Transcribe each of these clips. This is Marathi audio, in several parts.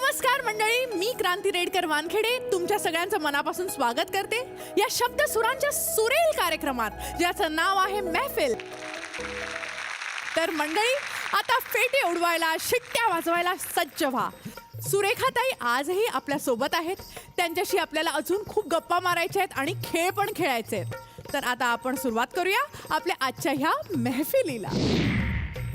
नमस्कार मंडळी, मी क्रांती रेडकर वानखेडे तुमच्या सगळ्यांचं मनापासून स्वागत करते या शब्द सुरांच्या सुरेल कार्यक्रमात, ज्याचं नाव आहे महफिल. तर मंडळी, आता फेटे उडवायला, शिट्ट्या वाजवायला सज्ज व्हा. सुरेखाताई आजही आपल्या सोबत आहेत. त्यांच्याशी आपल्याला अजून खूप गप्पा मारायच्या आहेत आणि खेळ पण खेळायचे आहेत. तर आता आपण सुरुवात करूया आपल्या आजच्या ह्या महफिलीला.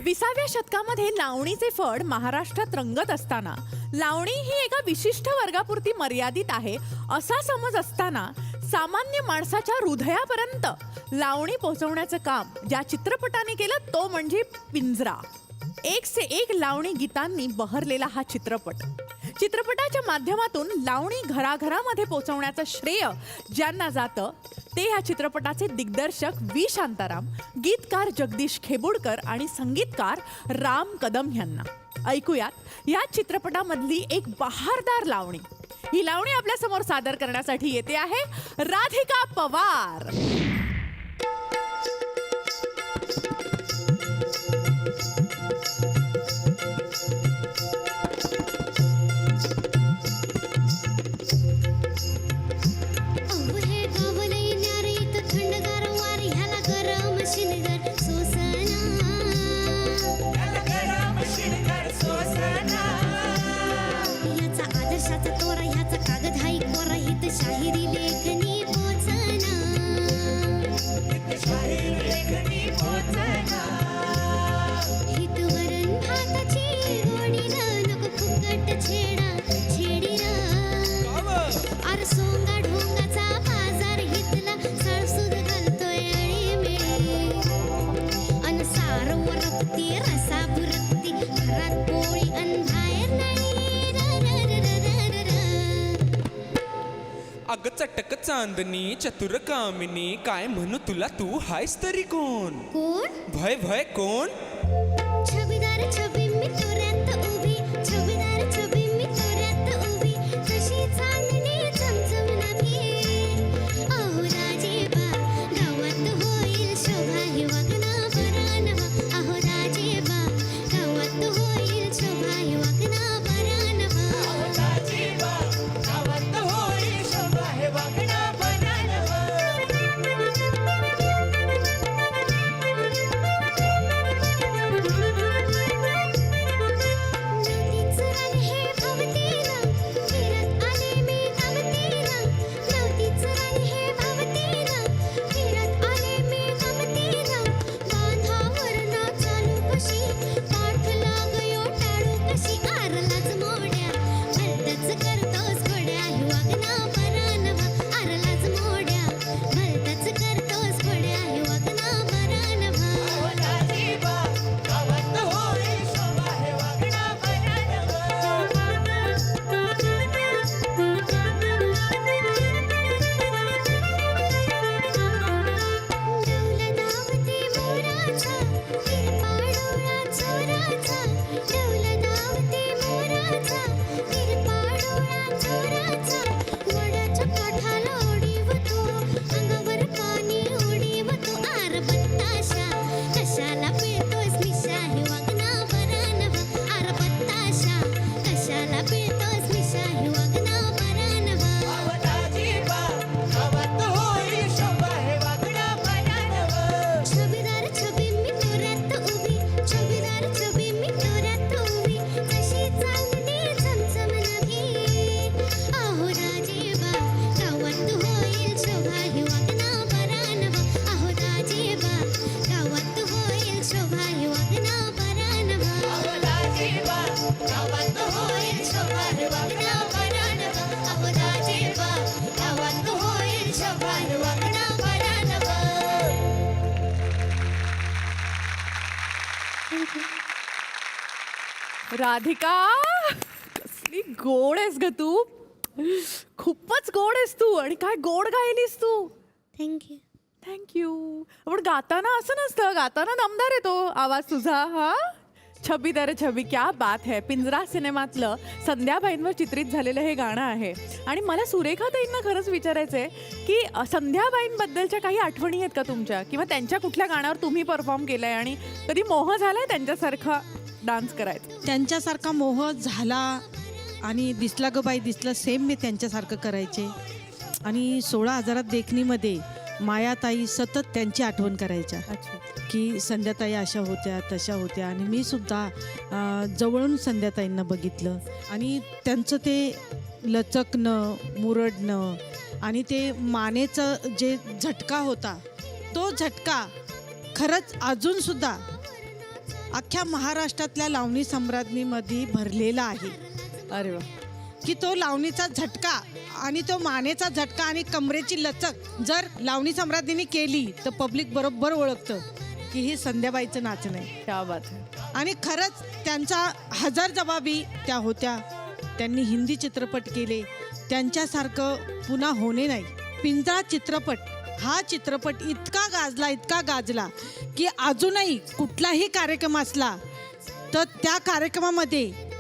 20व्या शतकामध्ये लावणीचे फड महाराष्ट्रात रंगत असताना लावणी ही एका विशिष्ट वर्गापुरती मर्यादित आहे असा समज असताना सामान्य माणसाच्या हृदयापर्यंत लावणी पोहोचवण्याचं काम ज्या चित्रपटाने केलं तो म्हणजे पिंजरा. एक से एक लावणी गीतांनी बहरलेला हा चित्रपटाच्या माध्यमातून लावणी घराघरामध्ये पोहोचवण्याचं श्रेय ज्यांना जातं ते ह्या चित्रपटाचे दिग्दर्शक व्ही शांताराम, गीतकार जगदीश खेबुडकर आणि संगीतकार राम कदम यांना. ऐकूयात या चित्रपटामधली एक बहारदार लावणी. ही लावणी आपल्या समोर सादर करण्यासाठी येते आहे राधिका पवार. अग चटक चांदणी चतुर कामिनी, काय म्हणू तुला, तू हायस तरी कोण? भय भय कोण? छबीदार छबी मी तुऱ्यात उभी, छबीदार छबी मी तुऱ्यात उभी, कशी चांदणी चमचमना भी. अहो राजेबा गावात होईल शोभा, ही वागना बरानवा. अहो राजेबा गावात होईल शोभा, ही वागना बरानवा. अहो राजेबा गावात होईल शोभा, हे वागना बरानवा. राधिका, कसली गोड आहेस ग तू. खूपच गोड आहेस तू. आणि काय गोड गायलीस तू. थँक्यू. थँक्यू. पण गाताना असं नसतं, गाताना दमदार येतो आवाज तुझा. हा छबी दर छबी, क्या बात है. पिंजरा सिनेमातलं संध्याबाईंवर चित्रित झालेलं हे गाणं आहे. आणि मला सुरेखाताईंना खरंच विचारायचं आहे की संध्याबाईंबद्दलच्या काही आठवणी आहेत का तुमच्या, किंवा त्यांच्या कुठल्या गाण्यावर तुम्ही परफॉर्म केलंय आणि कधी मोह झालाय त्यांच्यासारखा डान्स करायचा? त्यांच्यासारखा मोह झाला आणि दिसला ग बाई दिसला सेम मी त्यांच्यासारखं करायचे. आणि 16,000 देखणीमध्ये मायाताई सतत त्यांची आठवण करायच्या की संध्याताई अशा होत्या तशा होत्या. आणि मी सुद्धा जवळून संध्याताईंना बघितलं आणि त्यांचं ते लचकणं मुरडणं आणि ते मानेचं जे झटका होता तो झटका खरंच अजूनसुद्धा अख्ख्या महाराष्ट्रातल्या लावणी सम्राज्ञीमध्ये भरलेला आहे. अरे वा. की तो लावणीचा झटका आणि तो मानेचा झटका आणि कमरेची लचक जर लावणी सम्राज्ञीने केली तर पब्लिक बरोबर ओळखतं की ही संध्याबाईचं नाचणं आहे. क्या बात आहे. आणि खरंच त्यांचा हजरजबाबी त्या होत्या. त्यांनी हिंदी चित्रपट केले. त्यांच्यासारखं पुन्हा होणे नाही. पिंजरा चित्रपट हा चित्रपट इतका गाजला की अजूनही कुठलाही कार्यक्रम असला तर त्या कार्यक्रमामध्ये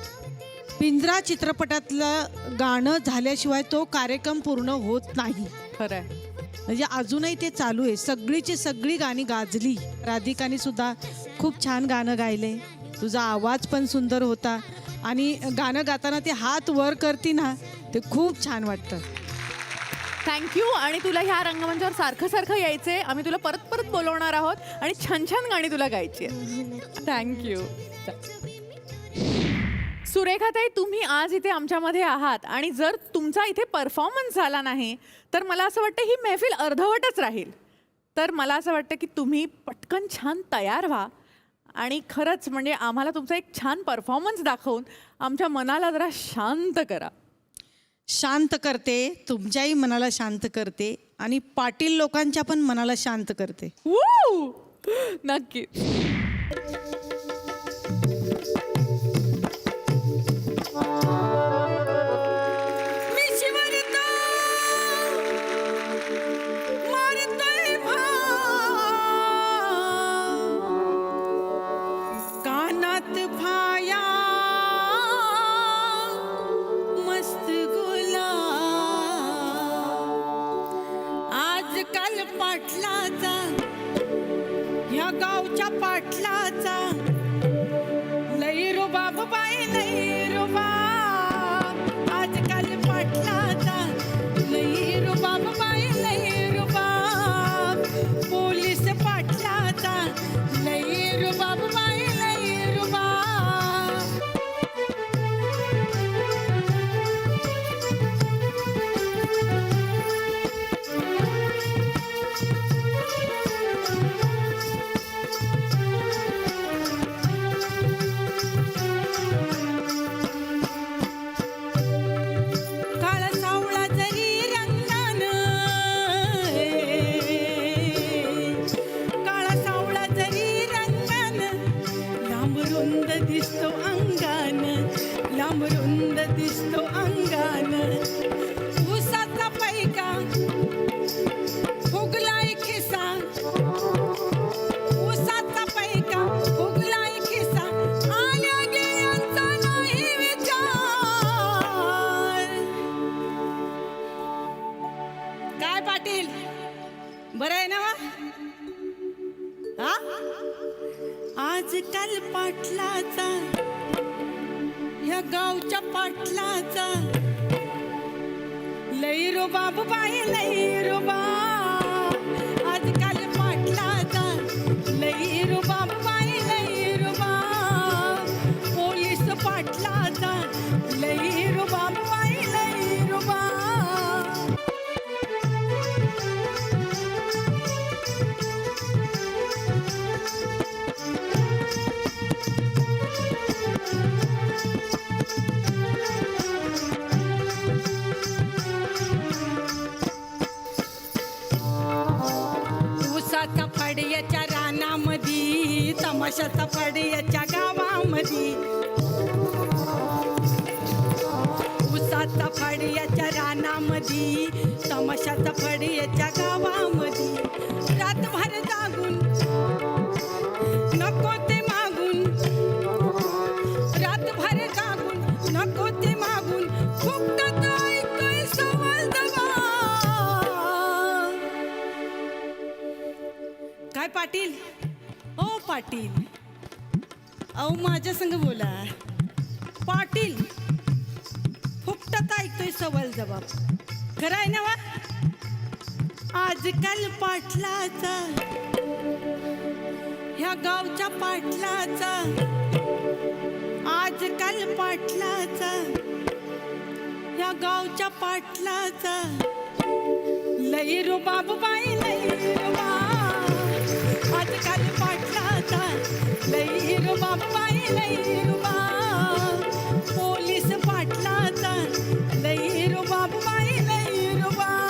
पिंजरा चित्रपटातलं गाणं झाल्याशिवाय तो कार्यक्रम पूर्ण होत नाही. खरं आहे. म्हणजे अजूनही ते चालू आहे. सगळीची सगळी गाणी गाजली. राधिकाने सुद्धा खूप छान गाणं गायले. तुझा आवाज पण सुंदर होता आणि गाणं गाताना ते हात वर करती ना ते खूप छान वाटतं. थँक्यू. आणि तुला ह्या रंगमंचावर सारखं सारखं यायचंय. आम्ही तुला परत परत बोलवणार आहोत आणि छान छान गाणी तुला गायची आहेत. थँक्यू. सुरेखाताई, तुम्ही आज इथे आमच्यामध्ये आहात आणि जर तुमचा इथे परफॉर्मन्स झाला नाही तर मला असं वाटतं ही महफिल अर्धवटच राहील. तर मला असं वाटतं की तुम्ही पटकन छान तयार व्हा आणि खरंच म्हणजे आम्हाला तुमचा एक छान परफॉर्मन्स दाखवून आमच्या मनाला जरा शांत करा. शांत करते, तुमच्याही मनाला शांत करते आणि पाटील लोकांच्या पण मनाला शांत करते. नक्की. कानात भाया मस्त गुलाब आजकाल पाटलाचा ह्या गावच्या पाटलाचा लई रुबाब बाई लई रुबाब आजकाल पाटलाचा लई रुबाब बाई लई रुबाब पोलीस पाटलाचा लई रुबाब बाई लई रुबाब. काळा सावळा जरी रंगानं काळा सावळा जरी रंगानं लांब रुंद दिसतो अंगानं लांब रुंद दिसतो अंगानं ऊसाचा पैका फुगलाय खिसा ऊसाचा पैका फुगलाय खिसा आल्या गेल्यांचा नाही विचार. काय पाटील बरं आहे ना हा. आजकाल पाटलाचा ह्या गावच्या पाटलाचा लई रुबाब बाई लई रुबाब आजकाल पाटलाचा लई रुबाब बाई लई रुबाब पोलीस पाटलाचा लई रुबाब बाई लई रुबाब. ऊसाचा फडयाच्या रानामध्ये तमाशाचा फडयाच्या गावामध्ये ऊसाचा फडयाच्या रानामध्ये तमाशाचा फडयाच्या गावामध्ये रातभर जागून नको ते मागून रातभर जागून नको ते मागून फुकटात ऐकतोय सवाल दवा. काय पाटील ओ पाटील अहो माझ्या संग बोला. पाटील सवाल जबाब खरं आहे ना वा. आजकाल पाटलाचा ह्या गावच्या पाटलाचा, आजकाल पाटलाचा ह्या गावच्या पाटलाचा लई रुबाब बाई लई रुबाब. आजकाल पाटलाचा लई रुबाब बाई लई रुबाब. पोलीस पाटलाचा लई रुबाब बाई लई रुबाब.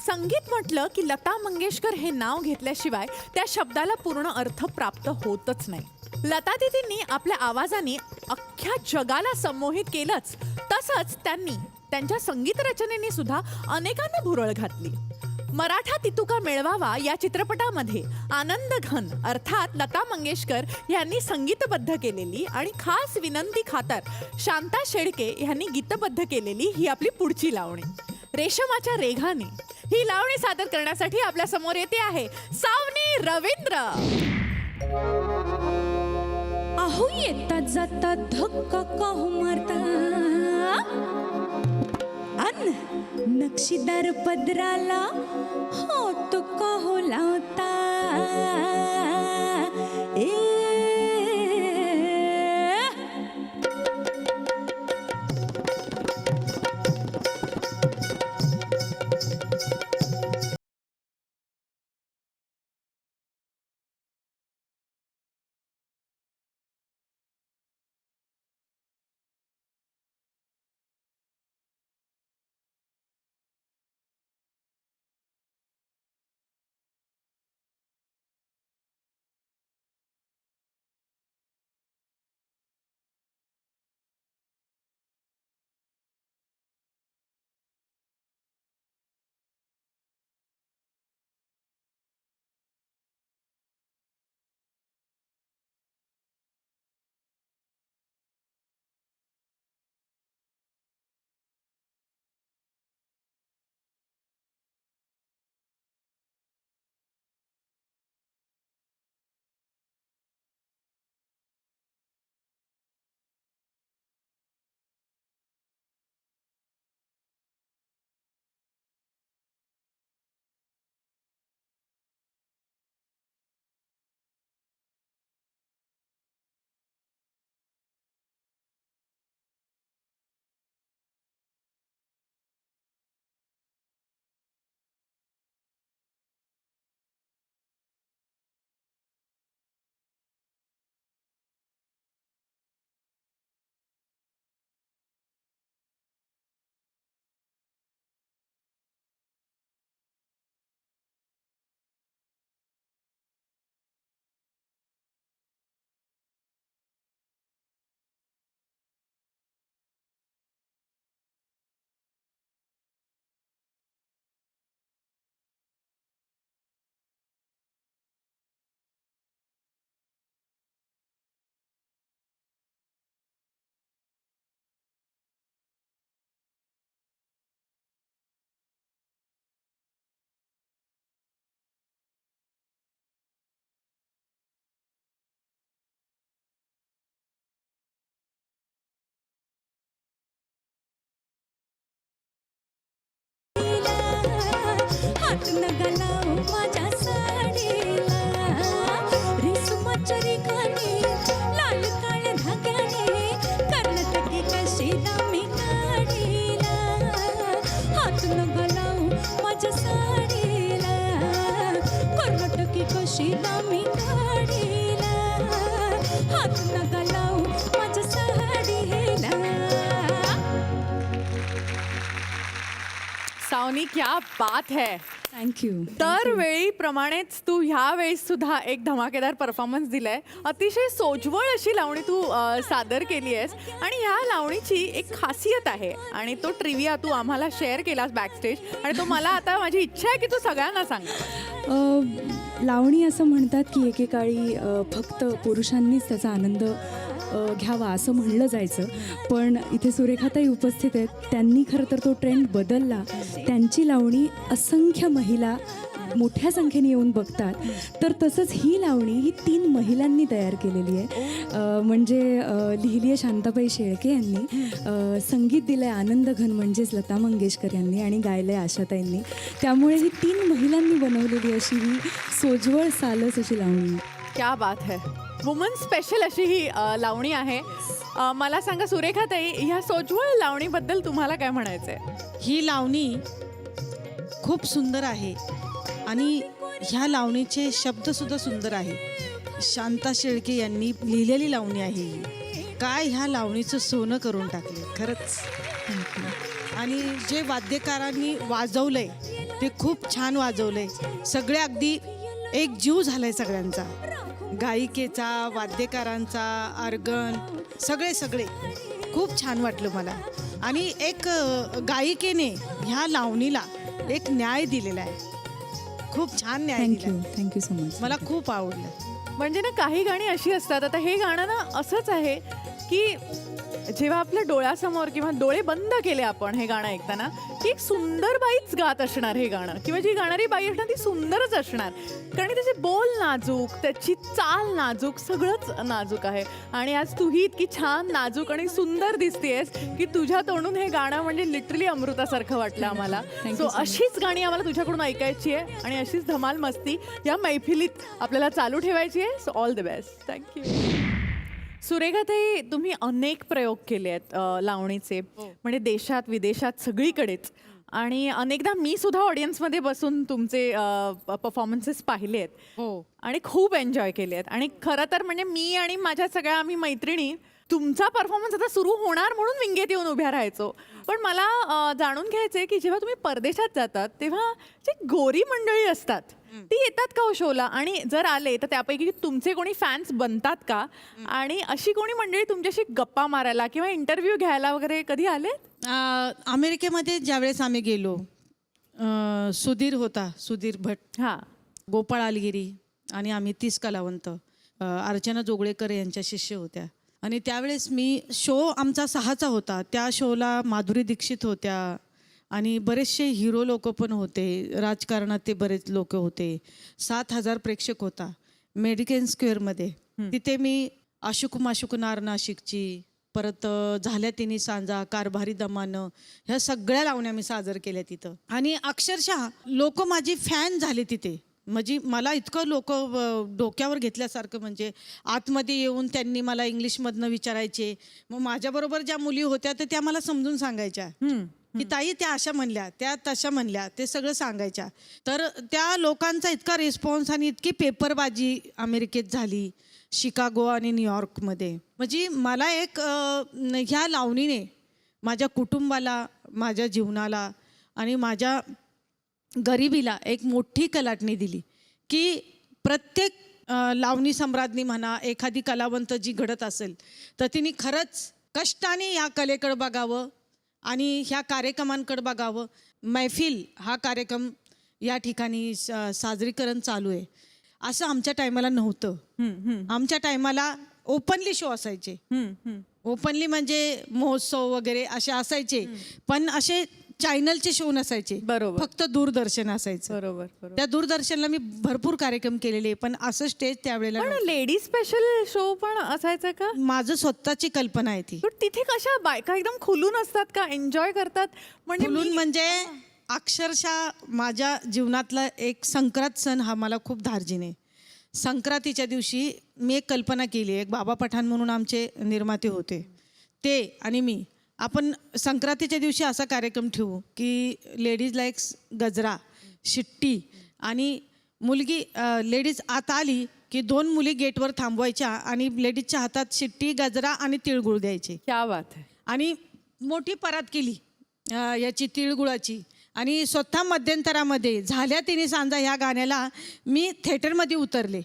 संगीत म्हटलं की लता मंगेशकर हे नाव घेतल्याशिवाय त्या शब्दाला पूर्ण अर्थ प्राप्त होतच नाही. लता दीदींनी आपल्या आवाजाने अख्ख्या जगाला संमोहित केलंच, तसंच त्यांनी त्यांच्या संगीत रचनेने सुद्धा अनेकांना भुरळ घातली. मराठा तितुका मेळवावा या चित्रपटामध्ये आनंद घन अर्थात लता मंगेशकर यांनी संगीतबद्ध केलेली आणि खास विनंती खातर शांता शेळके यांनी गीतबद्ध केलेली ही आपली पुढची लावणी रेशमाच्या रेघाने. ही लावणी सादर करण्यासाठी आपल्या समोर येते आहे सावनी रवींद्र. अहो येता जाता धक्का काहू मारता अन नक्षीदार पदराला होत काहू लावता. हात नगलाव माझ्या साडीला रेशमाच्या रेखाने लाल काळ्या धाग्याने कर्नाटकी कशीला मी काढीला. हात नगलाव माझ्या साडीला कर्नाटकी कशीला मी काढीला. हात नगलाव माझ्या साडीला. सावनी क्या बात है. थँक्यू. दरवेळीप्रमाणेच तू ह्या वेळेस सुद्धा एक धमाकेदार परफॉर्मन्स दिलाय. अतिशय सोज्वळ अशी लावणी तू सादर केली आहेस आणि ह्या लावणीची एक खासियत आहे आणि तो ट्रिव्हिया तू आम्हाला शेअर केलास बॅकस्टेज आणि तो मला आता माझी इच्छा आहे की तू सगळ्यांना सांग. लावणी असं म्हणतात की एकेकाळी फक्त पुरुषांनीच त्याचा आनंद घ्यावा असं म्हणलं जायचं. पण इथे सुरेखाताई उपस्थित आहेत, त्यांनी खरं तर तो ट्रेंड बदलला. त्यांची लावणी असंख्य महिला मोठ्या संख्येने येऊन बघतात. तर तसंच ही लावणी ही 3 महिलांनी तयार केलेली आहे. म्हणजे लिहिली आहे शांताबाई शेळके यांनी, संगीत दिलं आहे आनंद घन म्हणजेच लता मंगेशकर यांनी, आणि गायलं आहे आशाताईंनी. त्यामुळे ही 3 महिलांनी बनवलेली अशी ही सोज्वळ सालस अशी लावणी. क्या बात है. वुमन स्पेशल अशी ही लावणी आहे. मला सांगा सुरेखाताई, ह्या सोज्वळ लावणीबद्दल तुम्हाला काय म्हणायचं आहे? ही लावणी खूप सुंदर आहे आणि ह्या लावणीचे शब्दसुद्धा सुंदर आहे. शांता शेळके यांनी लिहिलेली लावणी आहे ही. काय ह्या लावणीचं सोनं करून टाकले खरंच. आणि जे वाद्यकारांनी वाजवलंय ते खूप छान वाजवलंय. सगळे अगदी एक जीव झालाय सगळ्यांचा, गायिकेचा, वाद्यकारांचा, ऑर्गन, सगळे खूप छान वाटलं मला. आणि एक गायिकेने ह्या लावणीला एक न्याय दिलेला आहे, खूप छान न्याय दिला. Thank you so much. मला खूप आवडलं. म्हणजे ना काही गाणी अशी असतात. आता हे गाणं ना असंच आहे की जेव्हा आपल्या डोळ्यासमोर किंवा डोळे बंद केले आपण हे गाणं ऐकताना, ती एक सुंदर बाईच गात असणार हे गाणं, किंवा जी गाणारी बाई असणार ती सुंदरच असणार. कारण त्याचे बोल नाजूक, त्याची चाल नाजूक, सगळंच नाजूक आहे. आणि आज तूही इतकी छान नाजूक आणि सुंदर दिसतेस की तुझ्या तोंडून हे गाणं म्हणजे लिटरली अमृतासारखं वाटलं आम्हाला. सो अशीच गाणी आम्हाला तुझ्याकडून ऐकायची आहे आणि अशीच धमाल मस्ती या मैफिलीत आपल्याला चालू ठेवायची आहे. So all the best. Thank you. सुरेखाताई, तुम्ही अनेक प्रयोग केले आहेत लावणीचे, म्हणजे देशात विदेशात सगळीकडेच. आणि अनेकदा मी सुद्धा ऑडियन्समध्ये बसून तुमचे परफॉर्मन्सेस पाहिले आहेत आणि खूप एन्जॉय केले आहेत. आणि खरं तर म्हणजे मी आणि माझ्या सगळ्या आम्ही मैत्रिणी तुमचा परफॉर्मन्स आता सुरू होणार म्हणून विंगेत येऊन उभ्या राहायचो. पण मला जाणून घ्यायचंय की जेव्हा तुम्ही परदेशात जातात तेव्हा जे गोरी मंडळी असतात ती येतात का हो शोला? आणि जर आले तर त्यापैकी तुमचे कोणी फॅन्स बनतात का? आणि अशी कोणी मंडळी तुमच्याशी गप्पा मारायला किंवा इंटरव्ह्यू घ्यायला वगैरे कधी आले? अमेरिकेमध्ये ज्यावेळेस आम्ही गेलो, सुधीर भट, हां, गोपाळ आलगिरी आणि आम्ही 30 कलावंत, अर्चना जोगळेकर यांच्या शिष्य होत्या. आणि त्यावेळेस शो आमचा 6चा होता. त्या शोला माधुरी दीक्षित होत्या आणि बरेचसे हिरो लोक पण होते, राजकारणात ते बरेच लोक होते. 7,000 प्रेक्षक होता मेडिकेन स्क्वेअरमध्ये. तिथे मी आशुक माशुक नार नाशिकची, परत झाल्या तिन्ही सांजा, कारभारी दमानं, ह्या सगळ्या लावण्या मी सादर केल्या तिथं. आणि अक्षरशः लोक माझी फॅन झाले तिथे. म्हणजे मला इतकं लोक डोक्यावर घेतल्यासारखं, म्हणजे आतमध्ये येऊन त्यांनी मला इंग्लिशमधनं विचारायचे. मग माझ्याबरोबर ज्या मुली होत्या तर त्या मला समजून सांगायच्या की ताई त्या अशा म्हणल्या, त्या तशा म्हणल्या, ते सगळं सांगायच्या. तर त्या लोकांचा इतका रिस्पॉन्स आणि इतकी पेपरबाजी अमेरिकेत झाली, शिकागो आणि न्यूयॉर्कमध्ये. म्हणजे मला एक ह्या लावणीने माझ्या कुटुंबाला, माझ्या जीवनाला आणि माझ्या गरिबीला एक मोठी कलाटणी दिली की प्रत्येक लावणी सम्राज्ञी म्हणा, एखादी कलावंत जी घडत असेल तर तिने खरंच कष्टाने या कलेकडे बघावं आणि ह्या कार्यक्रमांकडे बघावं. मैफिल हा कार्यक्रम या ठिकाणी साजरीकरण चालू आहे असं आमच्या टायमाला नव्हतं. आमच्या टायमाला ओपनली शो असायचे. ओपनली म्हणजे महोत्सव वगैरे असे असायचे, पण असे चॅनलचे शो नसायचे. बरोबर. फक्त दूरदर्शन असायचं. बरोबर. त्या दूरदर्शनला मी भरपूर कार्यक्रम केलेले, पण असं स्टेज त्यावेळेला पण लेडी स्पेशल शो पण असायचं का? माझं स्वतःची कल्पना आहे ती. पण तिथे कशा बायका एकदम खुलून असतात का, एन्जॉय करतात? म्हणजे अक्षरशः माझ्या जीवनातला एक संक्रांत सण हा मला खूप धार्जिन आहे. संक्रांतीच्या दिवशी मी एक कल्पना केली. एक बाबा पठाण म्हणून आमचे निर्माते होते, ते आणि मी, आपण संक्रांतीच्या दिवशी असा कार्यक्रम ठेवू की लेडीजला एक गजरा, शिट्टी, आणि मुलगी लेडीज आत आली की 2 मुली गेटवर थांबवायच्या आणि लेडीजच्या हातात शिट्टी, गजरा आणि तिळगुळ द्यायचे. क्या बात आहे. आणि मोठी परात केली याची तिळगुळाची. आणि स्वतः मध्यंतरामध्ये झाल्या तिन्ही सांजा ह्या गाण्याला मी थिएटरमध्ये उतरले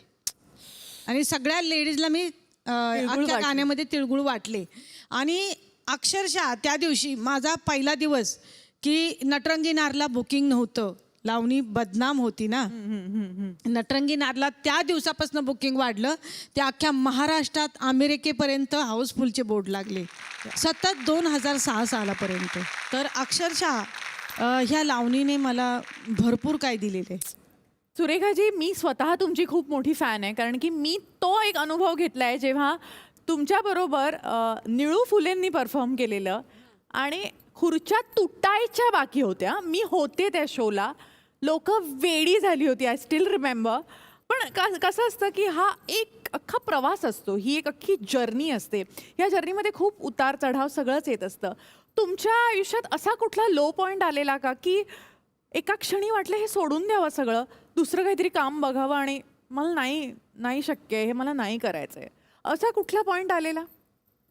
आणि सगळ्या लेडीजला मी अख्ख्या गाण्यामध्ये तिळगुळ वाटले. आणि अक्षरशः त्या दिवशी माझा पहिला दिवस की नटरंगी नारला बुकिंग नव्हतं, लावणी बदनाम होती ना. नटरंगी नादला त्या दिवसापासून बुकिंग वाढलं. ते अख्ख्या महाराष्ट्रात अमेरिकेपर्यंत हाऊसफुलचे बोर्ड लागले सतत 2006 सालापर्यंत. तर अक्षरशः ह्या लावणीने मला भरपूर काय दिलेलं आहे. सुरेखाजी, मी स्वतः तुमची खूप मोठी फॅन आहे, कारण की मी तो एक अनुभव घेतला आहे जेव्हा तुमच्याबरोबर निळू फुलेंनी परफॉर्म केलेलं आणि खुर्च्या तुटायच्या बाकी होत्या. मी होते त्या शोला, लोक वेडी झाली होती. I still remember. पण कसं असतं की हा एक अख्खा प्रवास असतो, ही एक अख्खी जर्नी असते. या जर्नीमध्ये खूप उतार चढाव सगळंच येत असतं. तुमच्या आयुष्यात असा कुठला लो पॉईंट आलेला का की एका क्षणी वाटलं हे सोडून द्यावं सगळं, दुसरं काहीतरी काम बघावं आणि मला नाही शक्य आहे, हे मला नाही करायचं आहे, असा कुठला पॉईंट आलेला?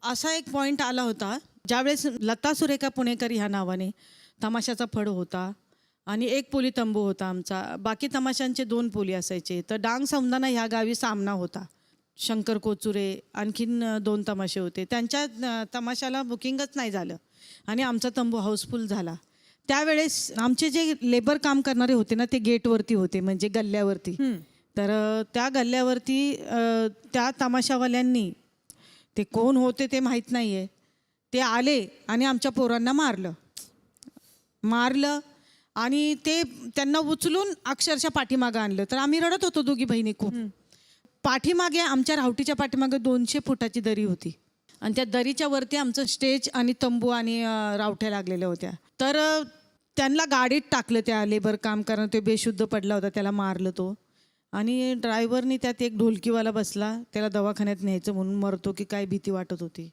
असा एक पॉईंट आला होता ज्यावेळेस लता सुरेखा पुणेकर ह्या नावाने तमाशाचा फड होता आणि एक पोली तंबू होता आमचा. बाकी तमाशांचे 2 पोली असायचे. तर डांग समदाना ह्या गावी सामना होता. शंकर कोचुरे आणखीन 2 तमाशे होते. त्यांच्या तमाशाला बुकिंगच नाही झालं आणि आमचा तंबू हाऊसफुल झाला. त्यावेळेस आमचे जे लेबर काम करणारे होते ना, ते गेटवरती होते, म्हणजे गल्ल्यावरती. तर त्या गल्ल्यावरती त्या तमाशावाल्यांनी, ते कोण होते ते माहीत नाही आहे, ते आले आणि आमच्या पोरांना मारलं आणि ते त्यांना उचलून अक्षरशः पाठीमागं आणलं. तर आम्ही रडत होतो दोघी बहिणी खूप. पाठीमागे आमच्या रावटीच्या पाठीमागे 200 फुटाची दरी होती आणि त्या दरीच्या वरती आमचं स्टेज आणि तंबू आणि रावठ्या लागलेल्या होत्या. तर त्यांना गाडीत टाकलं. त्या लेबर काम करणं, ते बेशुद्ध पडला होता, त्याला मारलं तो. आणि ड्रायव्हरनी त्यात एक ढोलकीवाला बसला, त्याला दवाखान्यात न्यायचं म्हणून, मरतो की काय भीती वाटत होती.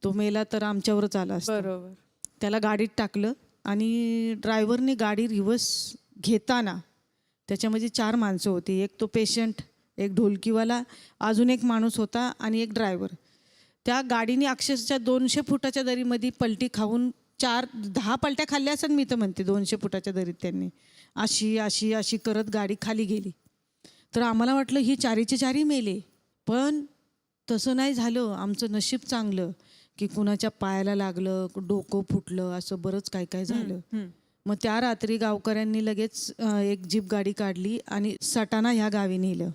तो मेला तर आमच्यावरच आला असता. बरोबर. त्याला गाडीत टाकलं आणि ड्रायव्हरने गाडी रिव्हर्स घेताना त्याच्यामध्ये 4 माणसं होती. एक तो पेशंट, एक ढोलकीवाला, अजून एक माणूस होता आणि एक ड्रायव्हर. त्या गाडीने अक्षरशः 200 फुटाच्या दरीमध्ये पलटी खाऊन 4-10 पलट्या खाल्ल्या असं मी तर म्हणते. 200 फुटाच्या दरीत त्यांनी अशी करत गाडी खाली गेली. तर आम्हाला वाटलं ही 4चे 4 मेले, पण तसं नाही झालं. आमचं नशीब चांगलं की कुणाच्या पायाला लागलं, डोकं फुटलं, असं बरंच काय झालं. मग त्या रात्री गावकऱ्यांनी लगेच एक जीप गाडी काढली आणि सटाणा ह्या गावी नेलं.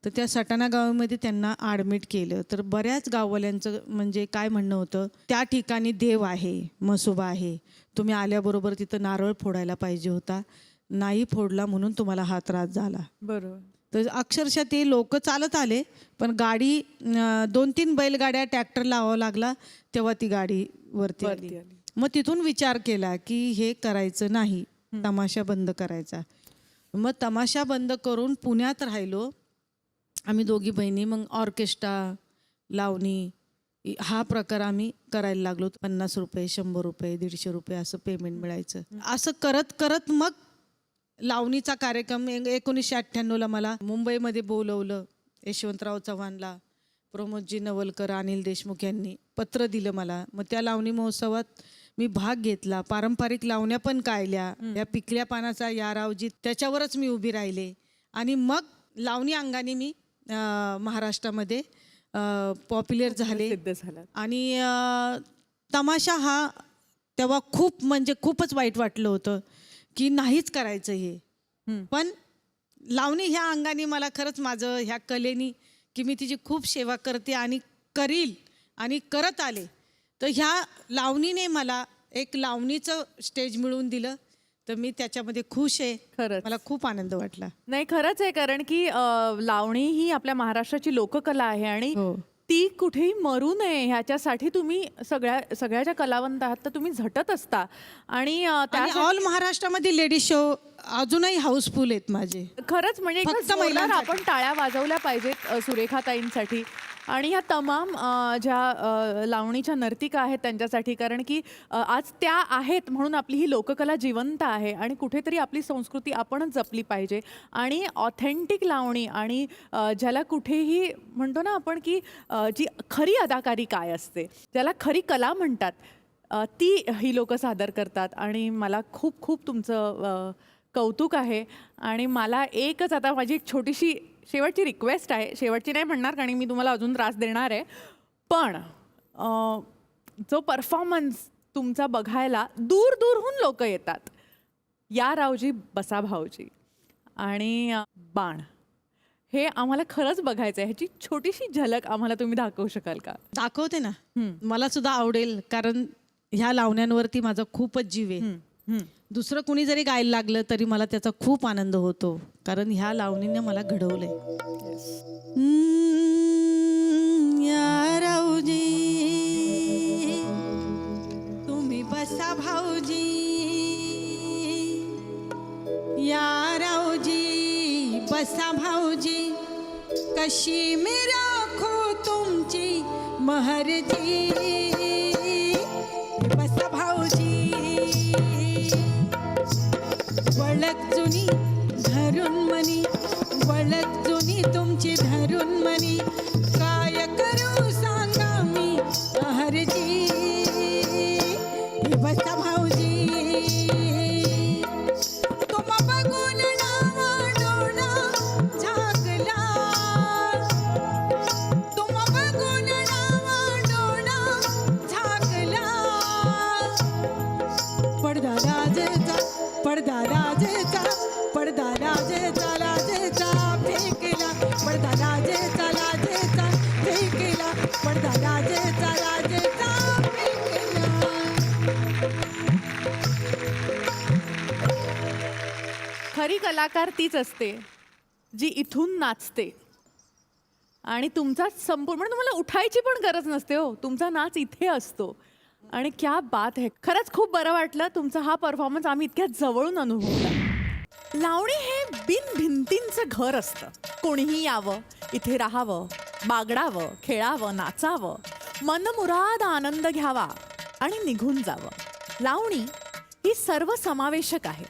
तर त्या सटाणा गावामध्ये त्यांना ॲडमिट केलं. तर बऱ्याच गाववाल्यांचं म्हणजे काय म्हणणं होतं, त्या ठिकाणी देव आहे, मसोबा आहे, तुम्ही आल्याबरोबर तिथं नारळ फोडायला पाहिजे होता, नाही फोडला म्हणून तुम्हाला हा त्रास झाला. बरोबर. तर अक्षरशः ते लोक चालत आले, पण गाडी 2-3 बैलगाड्या, ट्रॅक्टर लावावा लागला, तेव्हा ती गाडी वरती आली. मग तिथून विचार केला की हे करायचं नाही, तमाशा बंद करायचा. मग तमाशा बंद करून पुण्यात राहिलो आम्ही दोघी बहिणी. मग ऑर्केस्ट्रा, लावणी हा प्रकार आम्ही करायला लागलो. 50 रुपये, 100 रुपये, 150 रुपये असं पेमेंट मिळायचं. असं करत करत मग लावणीचा कार्यक्रम 1998ला मला मुंबईमध्ये बोलवलं. यशवंतराव चव्हाणला, प्रमोदजी नवलकर, अनिल देशमुख यांनी पत्र दिलं मला. मग त्या लावणी महोत्सवात मी भाग घेतला. पारंपरिक लावण्या पण गायल्या. या पिकल्या पानाचा या रावजी, त्याच्यावरच मी उभी राहिले. आणि मग लावणी अंगाने मी महाराष्ट्रामध्ये पॉप्युलर झाले. आणि तमाशा हा तेव्हा खूप म्हणजे खूपच वाईट वाटलं होतं की नाहीच करायचं हे. पण लावणी ह्या अंगाने मला खरंच माझं ह्या कलेनी की मी तिची खूप सेवा करते आणि करील आणि करत आले. तर ह्या लावणीने मला एक लावणीचं स्टेज मिळवून दिलं. तर मी त्याच्यामध्ये खुश आहे. खरंच मला खूप आनंद वाटला. नाही, खरंच आहे, कारण की लावणी ही आपल्या महाराष्ट्राची लोककला आहे आणि ती कुठेही मरू नये ह्याच्यासाठी तुम्ही सगळ्या ज्या कलावंत आहात तर तुम्ही झटत असता. आणि ऑल महाराष्ट्रामध्ये लेडीज शो अजूनही हाऊसफुल आहेत माझे. खरंच म्हणजे फक्त जोरदार महिलांसाठी. आपण टाळ्या वाजवल्या पाहिजेत सुरेखाताईंसाठी आणि ह्या तमाम ज्या लावणीच्या नर्तिका आहेत त्यांच्यासाठी, कारण की आज त्या आहेत म्हणून आपली ही लोककला जिवंत आहे आणि कुठेतरी आपली संस्कृती आपणच जपली पाहिजे. आणि ऑथेंटिक लावणी आणि ज्याला कुठेही म्हणतो ना आपण की जी खरी अदाकारी काय असते, ज्याला खरी कला म्हणतात, ती ही लोक सादर करतात. आणि मला खूप खूप तुमचं कौतुक आहे. आणि मला एकच आता माझी एक छोटीशी शेवटची रिक्वेस्ट आहे. शेवटची नाही म्हणणार कारण मी तुम्हाला अजून त्रास देणार आहे, पण जो परफॉर्मन्स तुमचा बघायला दूर दूरहून लोक येतात, या रावजी बसा भाऊजी आणि बाण हे आम्हाला खरंच बघायचं आहे. ह्याची छोटीशी झलक आम्हाला तुम्ही दाखवू शकाल का? दाखवते ना. मला सुद्धा आवडेल, कारण ह्या लावण्यांवरती माझा खूपच जीव आहे. दुसरं कुणी जरी गायला लागलं तरी मला त्याचा खूप आनंद होतो, कारण ह्या लावणीने मला घडवलंय. या रावजी तुम्ही बसा भाऊजी, या रावजी बसा भाऊजी, कशी मी राखो तुमची महरजी. बसा भाऊजी, वळख जुनी धरून मनी, वळख जुनी तुमची धरून मनी, काय करू सांगा मी महरजी. बसा भाऊजी, तुम बघून डावा डोळा झाकला, तुम बघून डावा डोळा झाकला. पडदा राजेचा, पडदा राजेचा, पडदा राजेचा लाजेचा फेकला, पडदा राजेचा लाजेचा फेकला, पडदा राजेचा लाजेचा फेकला. खरी कलाकार तीच असते जी इथून नाचते आणि तुमचा संपूर्ण म्हणजे तुम्हाला उठायची पण गरज नसते हो, तुमचा नाच इथे असतो. आणि क्या बात है, खरंच खूप बरं वाटलं तुमचा हा परफॉर्मन्स आम्ही इतक्या जवळून अनुभवला. लावणी हे बिन भिंतींचं घर असतं. कोणीही यावं, इथे राहावं, बागडावं, खेळावं, नाचावं, मनमुराद आनंद घ्यावा आणि निघून जावं. लावणी ही सर्वसमावेशक आहे,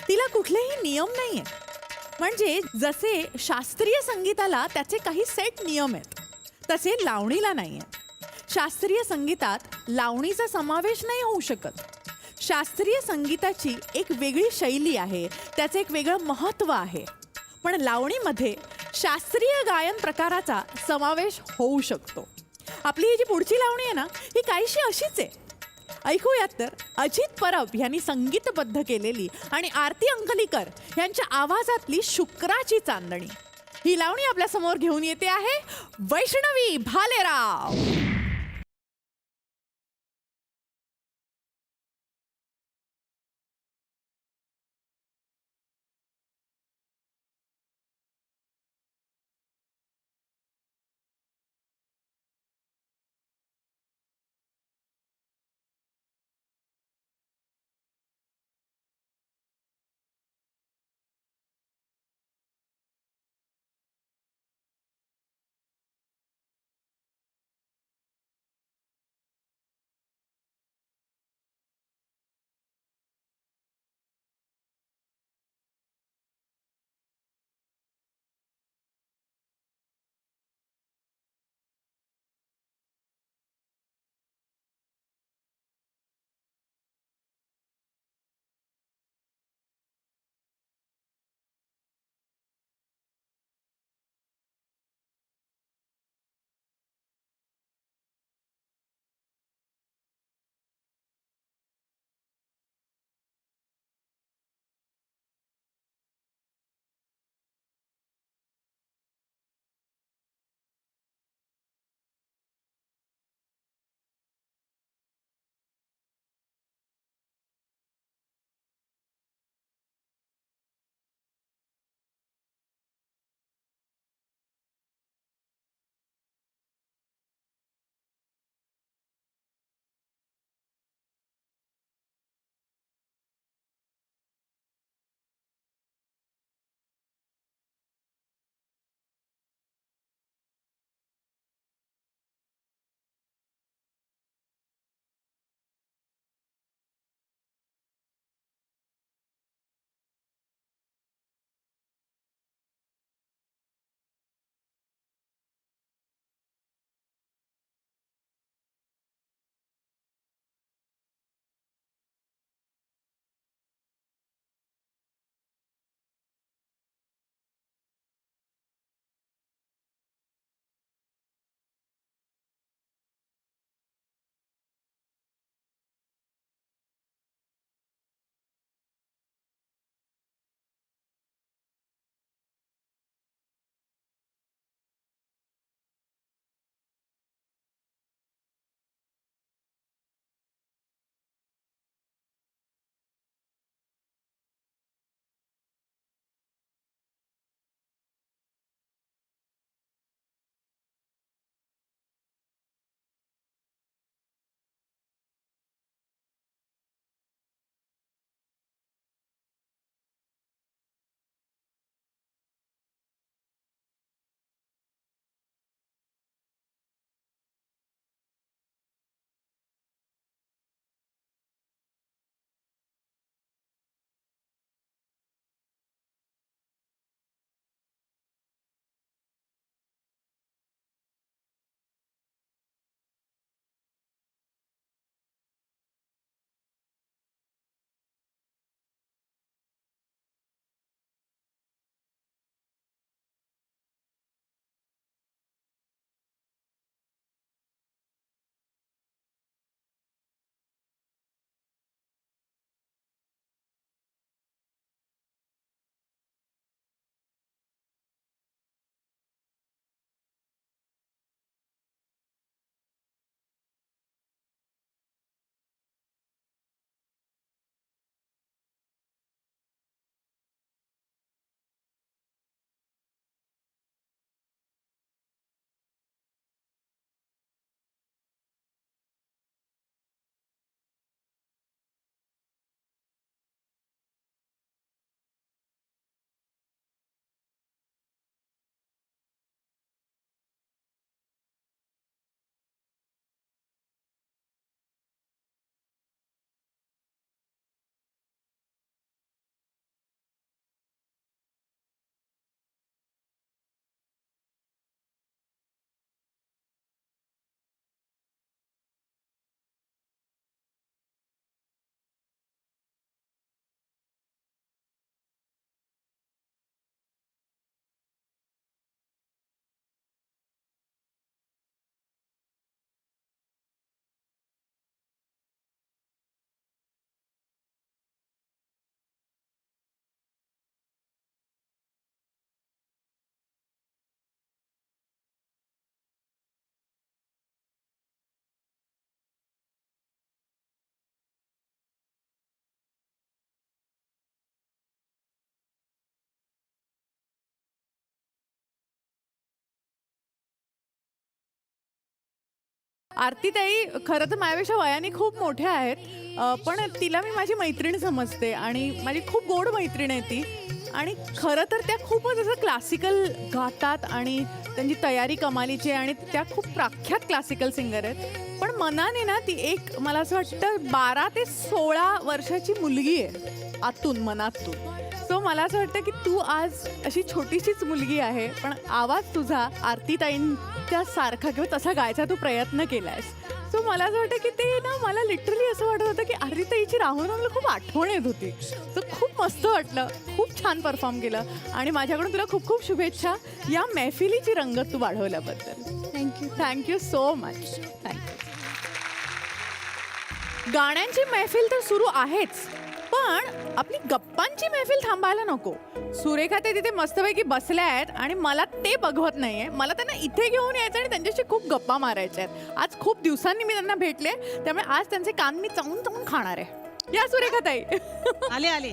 तिला कुठलेही नियम नाही आहेत. म्हणजे जसे शास्त्रीय संगीताला त्याचे काही सेट नियम आहेत, तसे लावणीला नाही आहेत. शास्त्रीय संगीतात लावणीचा समावेश नाही होऊ शकत. शास्त्रीय संगीताची एक वेगळी शैली आहे, त्याचं एक वेगळं महत्त्व आहे. पण लावणीमध्ये शास्त्रीय गायन प्रकाराचा समावेश होऊ शकतो. आपली ही जी पुढची लावणी आहे ना, ही काहीशी अशीच आहे. ऐकूयात तर अजित परब यांनी संगीतबद्ध केलेली आणि आरती अंकलीकर यांच्या आवाजातली शुक्राची चांदणी. ही लावणी आपल्या समोर घेऊन येते आहे वैष्णवी भालेराव. आरतीताई खरं तर माझ्यापेक्षा वयाने खूप मोठ्या आहेत, पण तिला मी माझी मैत्रीण समजते आणि माझी खूप गोड मैत्रीण आहे ती. आणि खरं तर त्या खूपच असं क्लासिकल गातात आणि त्यांची तयारी कमालीची आहे आणि त्या खूप प्रख्यात क्लासिकल सिंगर आहेत. पण मनाने ना ती एक मला असं वाटतं 12 ते 16 वर्षाची मुलगी आहे आतून, मनातून. सो मला असं वाटतं की तू आज अशी छोटीशीच मुलगी आहे, पण आवाज तुझा आरतीताईंच्या सारखा किंवा तसा गायचा तू प्रयत्न केलायस. सो मला असं वाटतं की ते ना मला लिटरली असं वाटत होतं की आरतीताईची राहून मला खूप आठवण येत होती. सो खूप मस्त वाटलं, खूप छान परफॉर्म केलं आणि माझ्याकडून तुला खूप खूप शुभेच्छा या मैफिलीची रंगत तू वाढवल्याबद्दल. Thank you so much. थँक्यू. गाण्यांची मैफिल तर सुरू आहेच, पण आपली गप्पांची मैफिल थांबायला नको. सुरेखा ते तिथे मस्तपैकी बसल्या आहेत आणि मला ते बघवत नाहीये. मला त्यांना इथे घेऊन यायचं आणि त्यांच्याशी खूप गप्पा मारायच्या आहेत. आज खूप दिवसांनी मी त्यांना भेटले, त्यामुळे आज त्यांचे कान मी चावून चावून खाणार आहे. या सुरेखाताई. आले आले.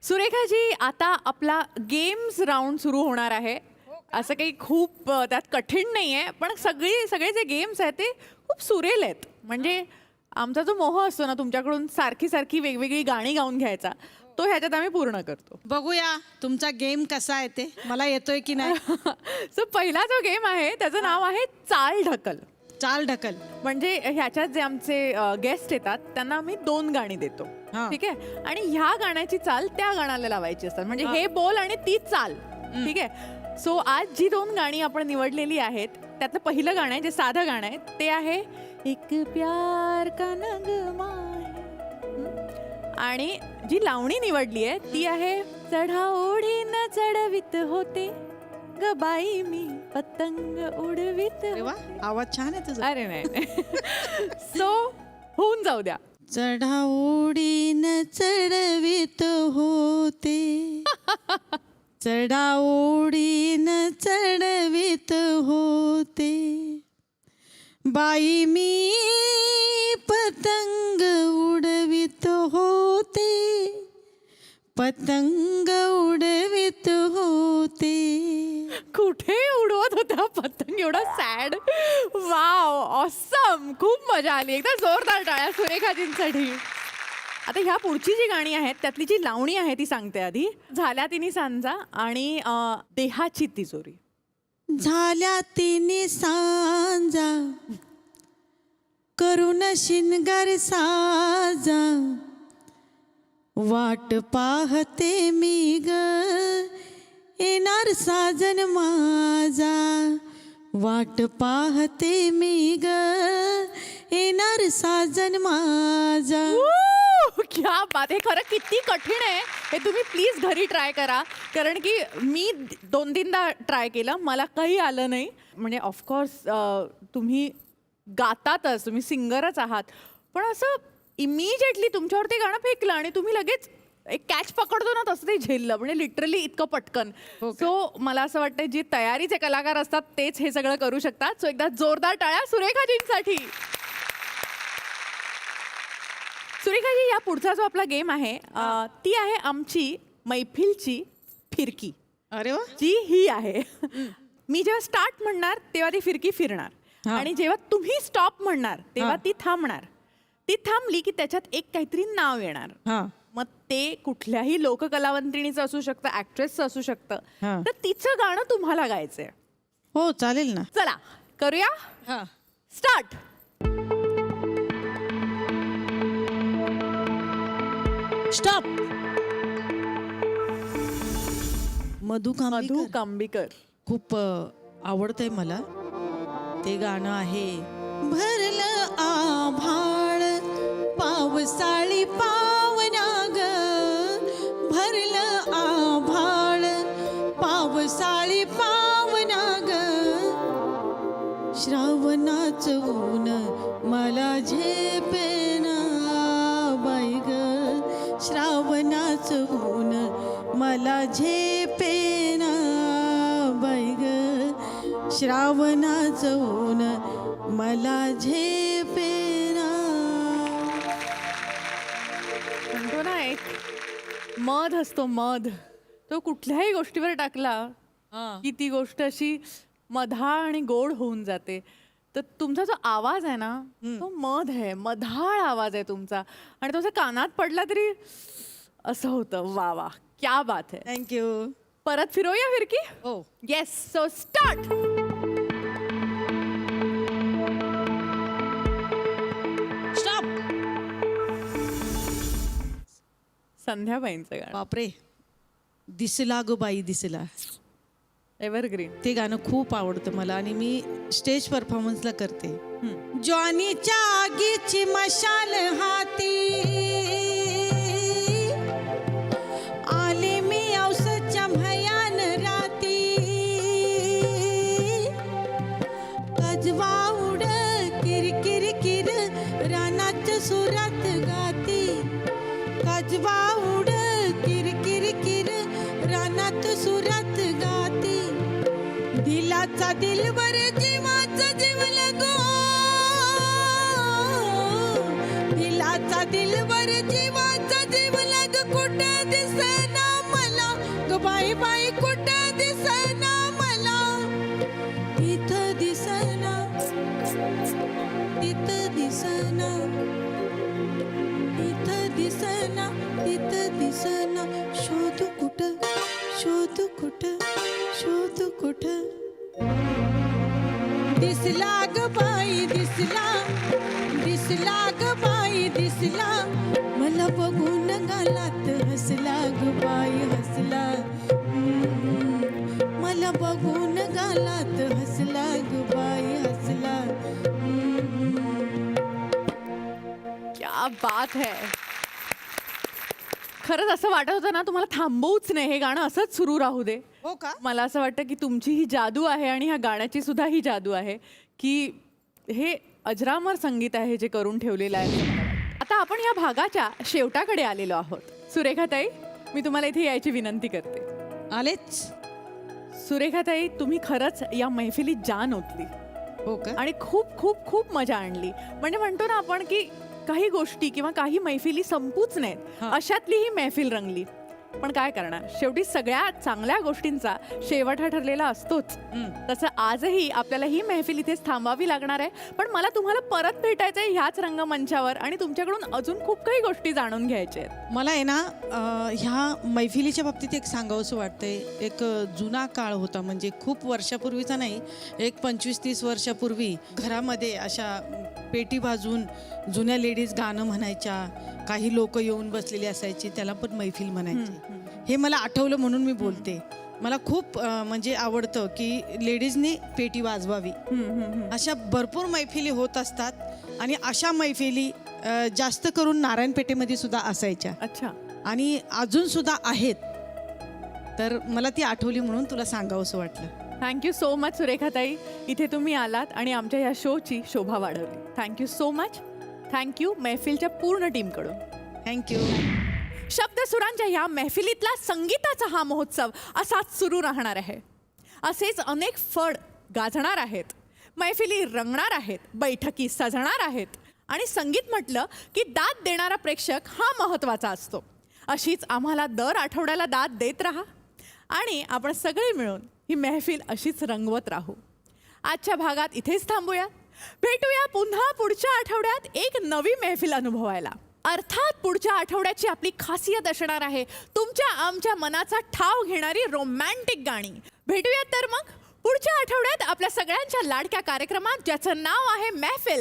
सुरेखाजी, आता आपला गेम्स राऊंड सुरू होणार आहे. असं काही खूप त्यात कठीण नाही आहे, पण सगळे जे गेम्स आहेत ते खूप सुरेल आहेत. म्हणजे आमचा जो मोह असतो ना तुमच्याकडून सारखी सारखी वेगवेगळी गाणी गाऊन घ्यायचा, तो ह्याच्यात आम्ही पूर्ण करतो. बघूया तुमचा गेम कसा आहे ते, मला येतोय की नाही. सो पहिला जो गेम आहे त्याचं नाव आहे चाल ढकल. चाल ढकल. म्हणजे ह्याच्यात जे आमचे गेस्ट येतात त्यांना आम्ही 2 गाणी देतो. हा. ठीक आहे, आणि ह्या गाण्याची चाल त्या गाण्याला लावायची असतात. म्हणजे हे बोल आणि ती चाल. ठीक आहे. सो आज जी 2 गाणी आपण निवडलेली आहेत त्यातलं पहिलं गाणं आहे जे साधं गाणं आहे ते आहे एक प्यार का नगमा है. आणि जी लावणी निवडली आहे ती आहे चढा ओढी न चढवित होते ग बाई मी पतंग उडवित. अरे वा, आवाज छान आहे तुझा. अरे नाही. सो होऊन जाऊ द्या. चढा ओढीन चढवित होते, चढा ओढीन चढवित होते, बाई मी पतंग उडवित होते, पतंग उडवित होते. कुठे उडवत होता पतंग, एवढा सॅड. Wow, awesome. खूप मजा आली. एकदा जोरदार टाळ्या सुरेखाजींसाठी. आता ह्या पुढची जी गाणी आहेत त्यातली जी लावणी आहे ती सांगते आधी. झाल्या तिन्ही सांजा आणि देहाची तिजोरी. झाल्या तिन्ही सांजा करून शिनगार साजा, वाट पाहते मी ग येणार साजन माझा, वाट पाहते मी ग येणार साजन माझा. क्या बात आहे. खरं किती कठीण आहे हे तुम्ही प्लीज घरी ट्राय करा, कारण की मी 2-3दा ट्राय केलं, मला काही आलं नाही. म्हणजे ऑफकोर्स तुम्ही गातातच, तुम्ही सिंगरच आहात, पण असं इमिजिएटली तुमच्यावर ते गाणं फेकलं आणि तुम्ही लगेच एक कॅच पकडतो ना तसं ते झेललं. म्हणजे लिटरली इतकं पटकन. सो मला असं वाटतं जे तयारीचे कलाकार असतात तेच हे सगळं करू शकतात. सो एकदा जोरदार टाळ्या सुरेखाजींसाठी. सुरेखाजी, या पुढचा जो आपला गेम आहे ती आहे आमची मैफिलची फिरकी. अरे वा. जी ही आहे. मी जेव्हा स्टार्ट म्हणणार तेव्हा ती फिरकी फिरणार आणि जेव्हा तुम्ही स्टॉप म्हणणार तेव्हा ती थांबणार. ती थांबली की त्याच्यात एक काहीतरी नाव येणार. मग ते कुठल्याही लोककलावंतिणीचं असू शकतं, ऍक्ट्रेसचं असू शकतं, तर तिचं गाणं तुम्हाला गायचंय. हो चालेल ना. चला करूया. स्टार्ट. स्टॉप. मधु कांबीकर. खूप आवडतंय मला ते गाणं आहे. भरलं आभाळ पावसाळी पावना ग, भरलं आभाळ पावसाळी पावना ग, श्रावणाचं ऊन मला झेपेना बाई ग, श्रावणाचं ऊन मला झेपेना बाई ग, श्रावणाचं ऊन मला झेपेना. म्हणतो ना एक मध असतो, मध, तो कुठल्याही गोष्टीवर टाकला की ती गोष्ट अशी मधाळ आणि गोड होऊन जाते. तर तुमचा जो आवाज आहे ना तो मध आहे, मधाळ आवाज आहे तुमचा आणि तो असं कानात पडला तरी असं होतं. वा वा, क्या बात आहे. थँक्यू. परत फिरवूया फिरकी. हो. Yes, so start. स्टॉप. संध्याबाईंचं गाणं बापरे, दिसला ग बाई दिसला, एव्हरग्रीन. ते गाणं खूप आवडतं मला आणि मी स्टेज परफॉर्मन्सला करते. जॉनीच्या आगीची मशाल हाती आले मी औसच्या भयान राती, कजवा उड किरकिर किर रानात सुरात गाती, कजवा उड किरकिर किर रानात सुरात गाती, दिलाचा दिलवर जीवाचा जीवला गो, दिलाचा दिलवर जीवाचा जीवला ग, कुठं दिसना मला ग बाई बाई, कुठं दिसना मला, इथं दिसना तिथं दिसना, इथं दिसना तिथं दिसना, शोध कुठं शोध कुठं शोध कुठं, दिसला ग बाई दिसला, दिसला ग बाई दिसला, मला बघून गालात हसला ग बाई हसला, मला बघून गालात हसला ग बाई हसला. क्या बात है. खरंच असं वाटत होतं ना तुम्हाला थांबवूच नाही, हे गाणं असंच सुरू राहू दे. हो का? मला असं वाटतं की तुमची ही जादू आहे आणि ह्या गाण्याची सुद्धा ही जादू आहे की हे अजरामर संगीत आहे जे करून ठेवलेलं आहे. आता आपण या भागाच्या शेवटाकडे आलेलो आहोत. सुरेखाताई, मी तुम्हाला इथे यायची विनंती करते. आलेच. सुरेखाताई, तुम्ही खरंच या मैफिलीत जान ओतली हो का? आणि खूप खूप खूप मजा आणली. म्हणजे म्हणतो ना आपण की काही गोष्टी किंवा काही मैफिली संपूच नाहीत, अशातली ही मैफिल रंगली. पण काय करणार, शेवटी सगळ्या चांगल्या गोष्टींचा शेवट हा ठरलेला असतोच. तसं आजही आपल्याला ही मैफिल इथेच थांबावी लागणार आहे. पण मला तुम्हाला परत भेटायचंय ह्याच रंगमंचावर आणि तुमच्याकडून अजून खूप काही गोष्टी जाणून घ्यायच्या आहेत. मला आहे ना ह्या मैफिलीच्या बाबतीत एक सांगावंसं वाटतंय. एक जुना काळ होता, म्हणजे खूप वर्षापूर्वीचा नाही, एक 25-30 वर्षापूर्वी घरामध्ये अशा पेटी वाजून जुन्या लेडीज गाणं म्हणायच्या, काही लोक येऊन बसलेली असायची, त्याला पण मैफिल म्हणायची. हे मला आठवलं म्हणून मी बोलते. मला खूप म्हणजे आवडतं की लेडीजनी पेटी वाजवावी. अशा भरपूर मैफिली होत असतात आणि अशा मैफिली जास्त करून नारायणपेठेमध्ये सुद्धा असायच्या. अच्छा. आणि अजून सुद्धा आहेत. तर मला ती आठवली म्हणून तुला सांगावंसं वाटलं. थँक्यू सो मच सुरेखाताई, इथे तुम्ही आलात आणि आमच्या या शोची शोभा वाढवली. Thank you so much. थँक्यू मैफिलच्या पूर्ण टीमकडून. थँक्यू. शब्दसुरांच्या या मैफिलीतला संगीताचा हा महोत्सव असाच सुरू राहणार आहे. असेच अनेक फड गाजणार आहेत, मैफिली रंगणार आहेत, बैठकी सजणार आहेत आणि संगीत म्हटलं की दाद देणारा प्रेक्षक हा महत्त्वाचा असतो. अशीच आम्हाला दर आठवड्याला दाद देत राहा आणि आपण सगळे मिळून ही महफिल अशीच रंगवत राहू. आजच्या भागात इथेच थांबूया. भेटूया पुन्हा पुढच्या आठवड्यात एक नवी महफिल अनुभवायला. अर्थात पुढच्या आठवड्याची आपली खासियत असणार आहे तुमच्या आमच्या मनाचा ठाव घेणारी रोमॅन्टिक गाणी. भेटूयात तर मग पुढच्या आठवड्यात आपल्या सगळ्यांच्या लाडक्या कार्यक्रमात, ज्याचं नाव आहे महफिल.